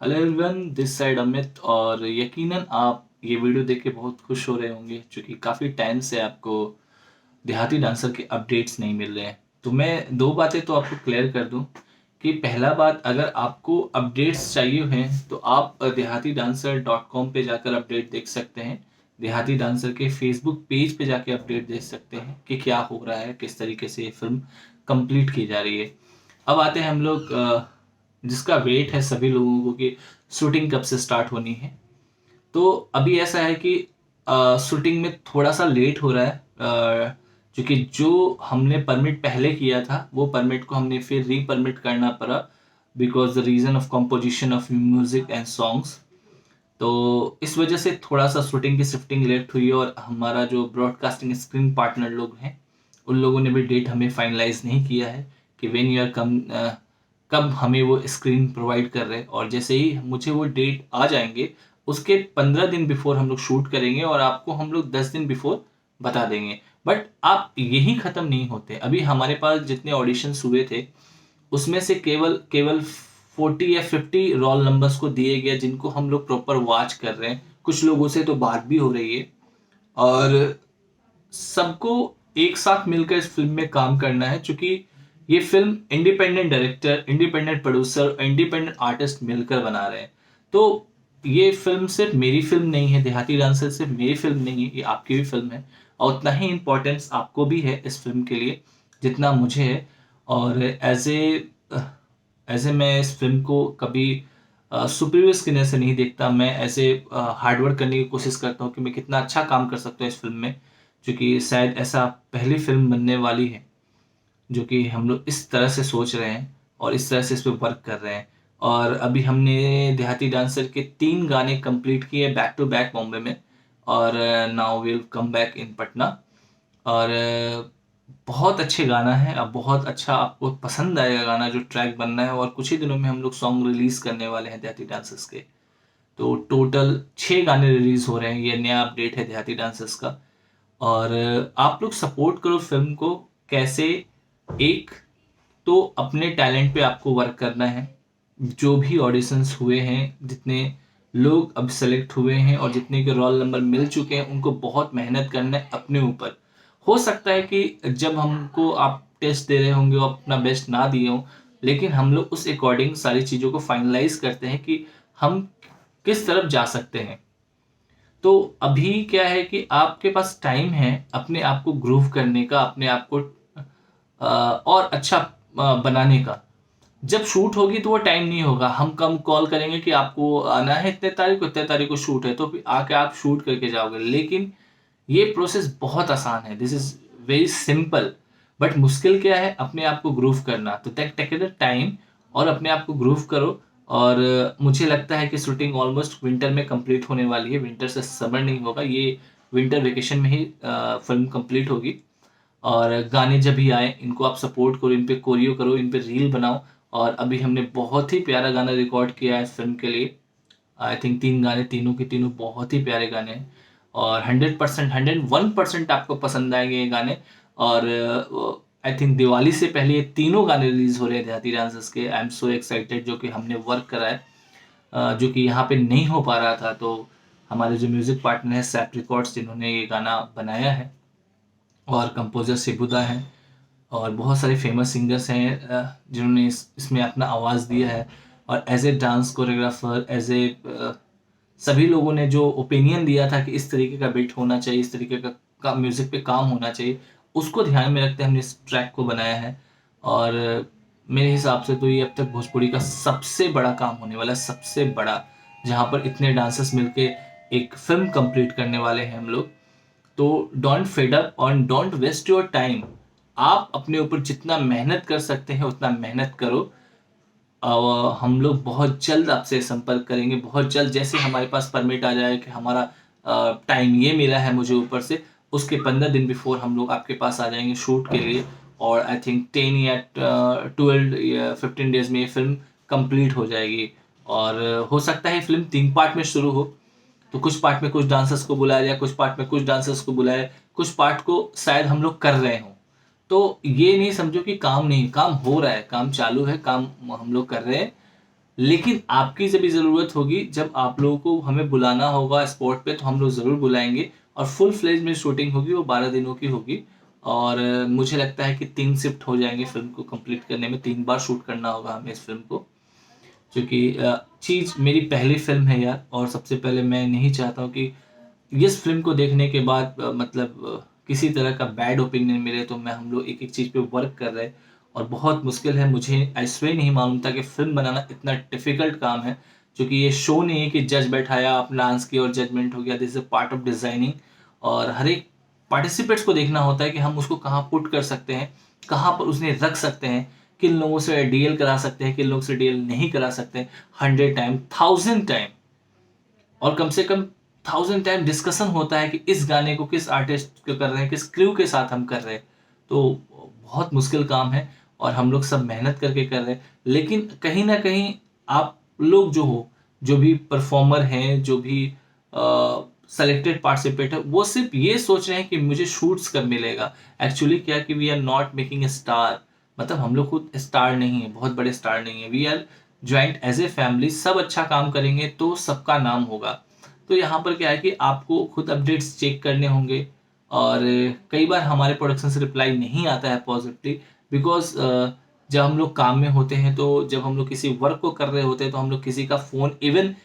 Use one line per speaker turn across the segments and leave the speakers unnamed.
Hello everyone, this side Amit. और यकीनन आप ये वीडियो देख के बहुत खुश हो रहे होंगे क्योंकि काफ़ी टाइम से आपको देहाती डांसर के अपडेट्स नहीं मिल रहे हैं। तो मैं दो बातें तो आपको क्लियर कर दूं कि पहला बात, अगर आपको अपडेट्स चाहिए हैं तो आप देहाती डांसर .com पे जाकर अपडेट देख सकते हैं। देहाती डांसर के फेसबुक पेज पे जाके अपडेट देख सकते हैं कि क्या हो रहा है, किस तरीके से ये फिल्म कंप्लीट की जा रही है। अब आते हैं हम लोग जिसका वेट है सभी लोगों को कि शूटिंग कब से स्टार्ट होनी है। तो अभी ऐसा है कि शूटिंग में थोड़ा सा लेट हो रहा है, क्योंकि जो हमने परमिट पहले किया था वो परमिट को हमने फिर री परमिट करना पड़ा, because the reason of composition of music and songs. तो इस वजह से थोड़ा सा शूटिंग की शिफ्टिंग लेट हुई और हमारा जो ब्रॉडकास्टिंग स्क्रीन पार्टनर लोग हैं उन लोगों ने भी डेट हमें फाइनलाइज नहीं किया है कि व्हेन यू आर कम, कब हमें वो स्क्रीन प्रोवाइड कर रहे हैं। और जैसे ही मुझे वो डेट आ जाएंगे उसके 15 दिन बिफोर हम लोग शूट करेंगे और आपको हम लोग 10 दिन बिफोर बता देंगे। बट आप यही ख़त्म नहीं होते। अभी हमारे पास जितने ऑडिशंस हुए थे उसमें से केवल केवल 40 या 50 रोल नंबर्स को दिए गए जिनको हम लोग प्रॉपर वॉच कर रहे हैं। कुछ लोगों से तो बात भी हो रही है और सबको एक साथ मिलकर इस फिल्म में काम करना है, क्योंकि ये film independent director, independent producer, independent artist मिलकर बना रहे हैं। तो ये फिल्म सिर्फ मेरी फिल्म नहीं है, देहाती डांसर सिर्फ मेरी फिल्म नहीं है, ये आपकी भी फिल्म है। और उतना ही इम्पोर्टेंस आपको भी है इस फिल्म के लिए जितना मुझे है। और एज ए मैं इस फिल्म को कभी सुपीरियर की नज़र से नहीं देखता। मैं ऐसे हार्डवर्क करने की कोशिश करता हूँ कि मैं कितना अच्छा काम कर सकता हूँ इस फिल्म में, क्योंकि शायद ऐसा पहली फिल्म बनने वाली है जो कि हम लोग इस तरह से सोच रहे हैं और इस तरह से इस पे वर्क कर रहे हैं। और अभी हमने देहाती डांसर के 3 गाने कंप्लीट किए बैक टू बैक बॉम्बे में। और now will come back in Patna. और बहुत अच्छे गाना है, अब बहुत अच्छा आपको पसंद आएगा गाना जो ट्रैक बनना है। और कुछ ही दिनों में हम लोग सॉन्ग रिलीज करने वाले हैं देहाती डांसर्स के। तो टोटल 6 गाने रिलीज हो रहे हैं, ये नया अपडेट है देहाती डांसर्स का। और आप लोग सपोर्ट करो फिल्म को। कैसे? एक तो अपने टैलेंट पे आपको वर्क करना है। जो भी ऑडिशंस हुए हैं, जितने लोग अब सेलेक्ट हुए हैं और जितने के रोल नंबर मिल चुके हैं, उनको बहुत मेहनत करना है अपने ऊपर। हो सकता है कि जब हमको आप टेस्ट दे रहे होंगे वो अपना बेस्ट ना दिए हों, लेकिन हम लोग उस अकॉर्डिंग सारी चीज़ों को फाइनलाइज करते हैं कि हम किस तरफ जा सकते हैं। तो अभी क्या है कि आपके पास टाइम है अपने आप को ग्रूव करने का, अपने आप को और अच्छा बनाने का। जब शूट होगी तो वो टाइम नहीं होगा। हम कम कॉल करेंगे कि आपको आना है इतने तारीख को, इतने तारीख को शूट है, तो फिर आके आप शूट करके जाओगे। लेकिन ये प्रोसेस बहुत आसान है, this is very simple. But मुश्किल क्या है? अपने आप को ग्रूव करना। तो टेक टेक टाइम और अपने आप को ग्रूव करो। और मुझे लगता है कि शूटिंग ऑलमोस्ट विंटर में कंप्लीट होने वाली है। विंटर से समर नहीं होगा, ये विंटर वेकेशन में ही फिल्म कंप्लीट होगी। और गाने जब भी आए इनको आप सपोर्ट करो, इन पे कोरियो करो, इन पे रील बनाओ। और अभी हमने बहुत ही प्यारा गाना रिकॉर्ड किया है इस फिल्म के लिए। आई थिंक 3 गाने, तीनों के तीनों बहुत ही प्यारे गाने हैं। और 100%, 101% आपको पसंद आएंगे ये गाने। और आई थिंक दिवाली से पहले ये तीनों गाने रिलीज हो रहे हैं देहाती डांसर्स के। आई एम सो एक्साइटेड, जो कि हमने वर्क करा है, जो कि यहाँ पे नहीं हो पा रहा था। तो हमारे जो म्यूजिक पार्टनर है सैप रिकॉर्ड्स, जिन्होंने ये गाना बनाया है, और कंपोजर सिबुदा हैं, और बहुत सारे फेमस सिंगर्स हैं जिन्होंने इसमें अपना आवाज़ दिया है। और as a dance choreographer, as a सभी लोगों ने जो ओपिनियन दिया था कि इस तरीके का बीट होना चाहिए, इस तरीके का म्यूज़िक पे काम होना चाहिए, उसको ध्यान में रखते हमने इस ट्रैक को बनाया है। और मेरे हिसाब से तो ये अब तक भोजपुरी का सबसे बड़ा काम होने वाला है, सबसे बड़ा, जहाँ पर इतने डांसर्स मिलके एक फिल्म कंप्लीट करने वाले हैं हम लोग। तो डोंट फेड अप और डोंट वेस्ट योर टाइम। आप अपने ऊपर जितना मेहनत कर सकते हैं उतना मेहनत करो। हम लोग बहुत जल्द आपसे संपर्क करेंगे, बहुत जल्द। जैसे हमारे पास परमिट आ जाए कि हमारा टाइम ये मिला है मुझे ऊपर से, उसके 15 दिन बिफोर हम लोग आपके पास आ जाएंगे शूट के लिए। और आई थिंक 10 या 12 या 15 डेज में ये फिल्म कंप्लीट हो जाएगी। और हो सकता है फिल्म 3 पार्ट में शुरू हो। तो कुछ पार्ट में कुछ डांसर्स को बुलाया जाए, कुछ पार्ट में कुछ डांसर्स को बुलाया, कुछ पार्ट को शायद हम लोग कर रहे हों। तो ये नहीं समझो कि काम नहीं, काम हो रहा है, काम चालू है, काम हम लोग कर रहे हैं। लेकिन आपकी जब भी ज़रूरत होगी, जब आप लोगों को हमें बुलाना होगा स्पॉट पे, तो हम लोग ज़रूर बुलाएँगे और फुल फ्लेज में शूटिंग होगी, वो 12 दिनों की होगी। और मुझे लगता है कि 3 शिफ्ट हो जाएँगे फ़िल्म को कंप्लीट करने में, 3 बार शूट करना होगा हमें इस फ़िल्म को। क्योंकि चीज़ मेरी पहली फ़िल्म है यार, और सबसे पहले मैं नहीं चाहता हूँ कि इस फ़िल्म को देखने के बाद किसी तरह का बैड ओपिनियन मिले। तो मैं हम लोग एक-एक चीज़ पे वर्क कर रहे हैं और बहुत मुश्किल है। मुझे आई स्वेयर नहीं मालूम था कि फ़िल्म बनाना इतना डिफ़िकल्ट काम है, क्योंकि ये शो नहीं है कि जज बैठाया, आपने डांस किया और जजमेंट हो गया। This is a part of designing, और हर एक पार्टिसिपेंट्स को देखना होता है कि हम उसको कहाँ पुट कर सकते हैं, कहाँ पर उसने रख सकते हैं, किन लोगों से डीएल करा सकते हैं, किन लोगों से डीएल नहीं करा सकते। 100 टाइम, 1000 टाइम, और कम से कम 1000 टाइम डिस्कशन होता है कि इस गाने को किस आर्टिस्ट को कर रहे हैं, किस क्रू के साथ हम कर रहे हैं। तो बहुत मुश्किल काम है और हम लोग सब मेहनत करके कर रहे हैं। लेकिन कहीं न कहीं आप लोग जो हो, जो भी परफ़ॉर्मर हैं, जो भी सेलेक्टेड पार्टिसिपेंट है, वो सिर्फ़ ये सोच रहे हैं कि मुझे शूट्स कब मिलेगा। एक्चुअली क्या है कि we are not making a star, मतलब हम लोग खुद स्टार नहीं है, बहुत बड़े स्टार नहीं है। We are joint as a family, सब अच्छा काम करेंगे तो सबका नाम होगा। तो यहाँ पर क्या है कि आपको खुद अपडेट्स चेक करने होंगे, और कई बार हमारे प्रोडक्शन से रिप्लाई नहीं आता है पॉजिटिवली, बिकॉज़ जब हम लोग काम में होते हैं, तो जब हम लोग किसी वर्क को कर रहे होते हैं, तो हम लोग किसी का फ़ोन इवन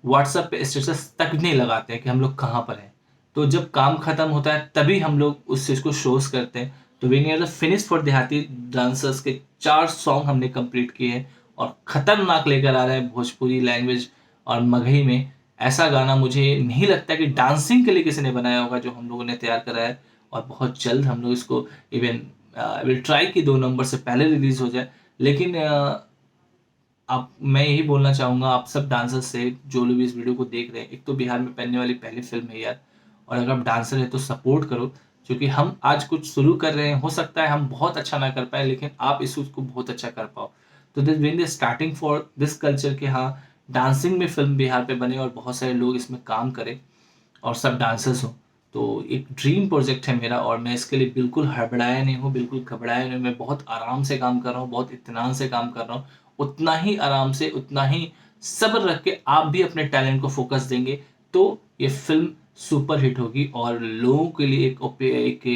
व्हाट्सएप पे स्टेटस तक नहीं लगाते हैं कि हम लोग कहाँ पर हैं। तो जब काम खत्म होता है तभी हम लोग उस चीज़ को शोज़ करते हैं। तो when you are the finish for देहाती डांसर्स के 4 सॉन्ग हमने कंप्लीट किए हैं और खतरनाक लेकर आ रहे हैं भोजपुरी लैंग्वेज और मगही में। ऐसा गाना मुझे नहीं लगता कि डांसिंग के लिए किसी ने बनाया होगा जो हम लोगों ने तैयार करा है, और बहुत जल्द हम लोग इसको इवन विल ट्राई कि 2 नवंबर से पहले रिलीज़ हो जाए। लेकिन आप मैं यही बोलना चाहूँगा आप सब डांसर्स से, जो लोग इस वीडियो को देख रहे हैं, एक तो बिहार में पहनने वाली पहली फ़िल्म है यार, और अगर आप डांसर हैं तो सपोर्ट करो, क्योंकि हम आज कुछ शुरू कर रहे हैं, हो सकता है हम बहुत अच्छा ना कर पाएँ, लेकिन आप इस चीज़ को बहुत अच्छा कर पाओ। तो this when the starting for this culture कि हाँ, डांसिंग में फ़िल्म बिहार पे बने और बहुत सारे लोग इसमें काम करें और सब डांसर्स हों। तो एक ड्रीम प्रोजेक्ट है मेरा, और मैं इसके लिए बिल्कुल हड़बड़ाया नहीं हूँ, बिल्कुल घबराया नहीं हूँ। मैं बहुत आराम से काम कर रहा हूँ, बहुत इत्मीनान से काम कर रहा हूँ। उतना ही आराम से, उतना ही सब्र रख के आप भी अपने टैलेंट को फ़ोकस देंगे, तो ये फ़िल्म सुपर हिट होगी और लोगों के लिए एक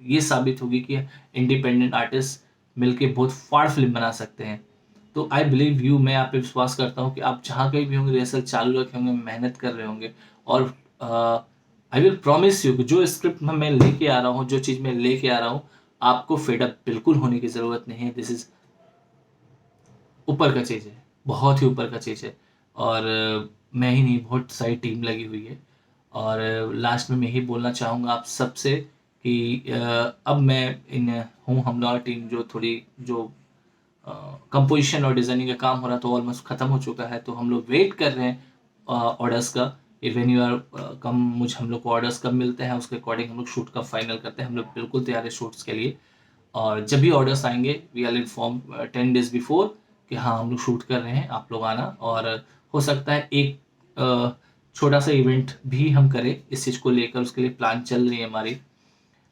ये साबित होगी कि इंडिपेंडेंट आर्टिस्ट मिलके बहुत फाड़ फ़िल्म बना सकते हैं। तो आई बिलीव यू, मैं आप पे विश्वास करता हूँ कि आप जहाँ कहीं भी होंगे, रिहर्सल चालू रखे होंगे, मेहनत कर रहे होंगे, और आई विल प्रॉमिस यू कि जो स्क्रिप्ट मैं लेके आ रहा हूँ, जो चीज़ मैं लेके आ रहा हूँ, आपको फेड अप बिल्कुल होने की ज़रूरत नहीं है। दिस इज़ ऊपर का चीज़ है, बहुत ही ऊपर का चीज़ है, और मैं ही नहीं, बहुत सारी टीम लगी हुई है। और लास्ट में मैं यही बोलना चाहूँगा आप सबसे कि अब मैं इन हूँ, हम लोग टीम जो थोड़ी जो कंपोजिशन और डिज़ाइनिंग का काम हो रहा, तो ऑलमोस्ट ख़त्म हो चुका है। तो हम लोग वेट कर रहे हैं ऑर्डर्स का। व्हेन यू आर कम मुझ हम लोग को ऑर्डर्स कब मिलते हैं, उसके अकॉर्डिंग हम लोग शूट का फाइनल करते हैं। हम लोग बिल्कुल तैयार है शूट्स के लिए, और जब भी ऑर्डर्स आएँगे we are inform 10 days before कि हाँ, हम लोग शूट कर रहे हैं, आप लोग आना। और हो सकता है एक छोटा-सा इवेंट भी हम करें इस चीज़ को लेकर, उसके लिए प्लान चल रही है हमारी।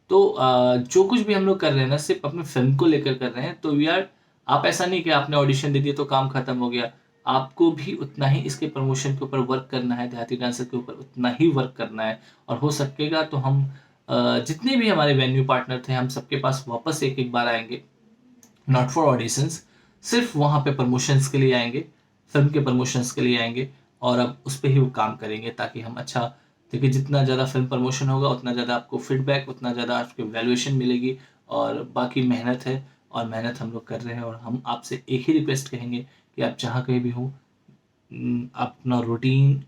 तो जो कुछ भी हम लोग कर रहे हैं ना, सिर्फ़ अपनी फ़िल्म को लेकर कर रहे हैं। तो वी आर आप ऐसा नहीं कि आपने ऑडिशन दे दिया तो काम खत्म हो गया। आपको भी उतना ही इसके प्रमोशन के ऊपर वर्क करना है, देहाती डांसर के ऊपर उतना ही वर्क करना है, और हो सकेगा तो हम जितने भी हमारे वेन्यू पार्टनर थे, हम सबके पास वापस एक-एक बार आएँगे। नॉट फॉर ऑडिशंस, सिर्फ़ वहाँ पे प्रमोशंस के लिए आएँगे, फ़िल्म के प्रमोशंस के लिए आएँगे, और अब उस पे ही वो काम करेंगे ताकि हम अच्छा, देखिए जितना ज़्यादा फ़िल्म प्रमोशन होगा उतना ज़्यादा आपको फीडबैक, उतना ज़्यादा आपको वैल्यूएशन मिलेगी, और बाकी मेहनत है, और मेहनत हम लोग कर रहे हैं, और हम आपसे एक ही रिक्वेस्ट कहेंगे कि आप जहाँ कहीं भी हो, अपना रूटीन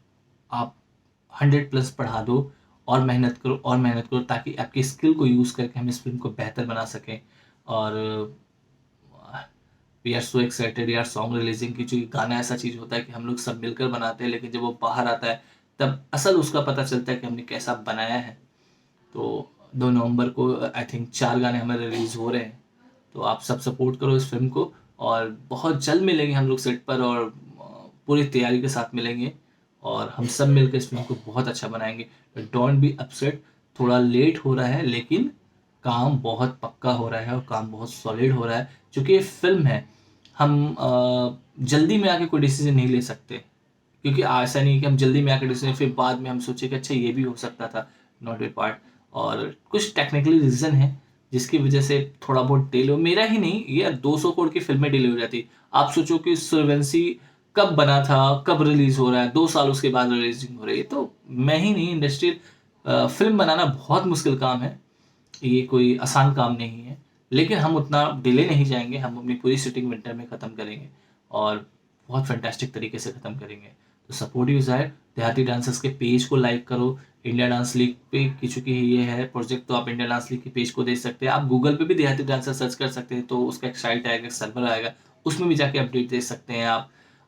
आप 100 प्लस बढ़ा दो, और मेहनत करो और मेहनत करो, ताकि आपकी स्किल को यूज़ करके हम इस फ़िल्म को बेहतर बना सकें। और वी आर सो एक्साइटेड यार सॉन्ग रिलीजिंग की, चूँकि गाना ऐसा चीज़ होता है कि हम लोग सब मिलकर बनाते हैं, लेकिन जब वो बाहर आता है तब असल उसका पता चलता है कि हमने कैसा बनाया है। तो 2 नवंबर को आई थिंक 4 गाने हमारे रिलीज़ हो रहे हैं। तो आप सब सपोर्ट करो इस फ़िल्म को, और बहुत जल्द मिलेंगे हम लोग सेट पर, और पूरी तैयारी के साथ मिलेंगे, और हम सब मिलकर इस फ़िल्म को बहुत अच्छा बनाएँगे। डोंट बी अपसेट, थोड़ा लेट हो रहा है, लेकिन काम बहुत पक्का हो रहा है और काम बहुत सॉलिड हो रहा है, क्योंकि ये फ़िल्म है। हम जल्दी में आके कोई डिसीजन नहीं ले सकते, क्योंकि ऐसा नहीं है कि हम जल्दी में आके डिसीजन फिर बाद में हम सोचे कि अच्छा ये भी हो सकता था, नॉट ए पार्ट। और कुछ टेक्निकली रीज़न है जिसकी वजह से थोड़ा बहुत डिले हो, मेरा ही नहीं, ये 200 करोड़ की फिल्में डिले हो जाती। आप सोचो कि सूर्यवंशी कब बना था, कब रिलीज हो रहा है, 2 साल उसके बाद रिलीजिंग हो रही है। तो मैं ही नहीं, इंडस्ट्री फिल्म बनाना बहुत मुश्किल काम है, ये कोई आसान काम नहीं है। लेकिन हम उतना डिले नहीं जाएंगे, हम अपनी पूरी शूटिंग विंटर में ख़त्म करेंगे और बहुत फैंटास्टिक तरीके से ख़त्म करेंगे। तो सपोर्ट यू ज़ाहिर, देहाती डांसर्स के पेज को लाइक करो। इंडिया डांस लीग पे की चुकी है ये है प्रोजेक्ट, तो आप इंडिया डांस लीग के पेज को देख सकते हैं। आप गूगल पे भी देहाती डांसर सर्च कर सकते हैं, तो उसका एक साइट आएगा, एक सर्वर आएगा, उसमें भी जाके अपडेट देख सकते हैं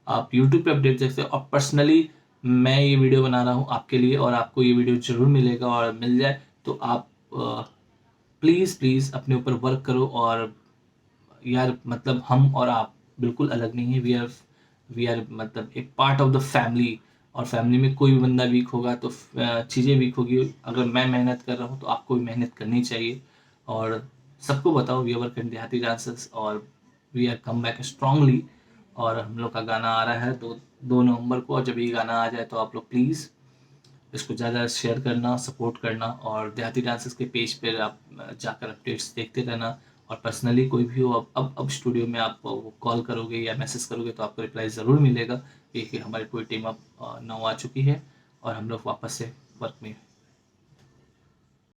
आप यूट्यूब पे अपडेट देख सकते हैं। और पर्सनली मैं ये वीडियो बना रहा हूँ आपके लिए, और आपको ये वीडियो ज़रूर मिलेगा, और मिल जाए तो आप प्लीज़ प्लीज़ अपने ऊपर वर्क करो। और यार मतलब हम और आप बिल्कुल अलग नहीं है, वी आर मतलब एक पार्ट ऑफ द फैमिली। और फैमिली में कोई भी बंदा वीक होगा तो चीज़ें वीक होगी। अगर मैं मेहनत कर रहा हूँ तो आपको भी मेहनत करनी चाहिए। और सबको बताओ वी आर वर्क इन देहाती डांसर्स, और we are come back strongly. और हम लोग का गाना आ रहा है 2 नवंबर को, और जब ये गाना आ जाए तो आप लोग प्लीज़ इसको ज़्यादा शेयर करना, सपोर्ट करना। और देहाती डांसर्स के पेज पर आप जाकर अपडेट्स देखते रहना। और पर्सनली कोई भी हो, अब स्टूडियो में आप वो कॉल करोगे या मैसेज करोगे तो आपको रिप्लाई ज़रूर मिलेगा कि हमारी पूरी टीम अब 9 आ चुकी है और हम लोग वापस से वर्क में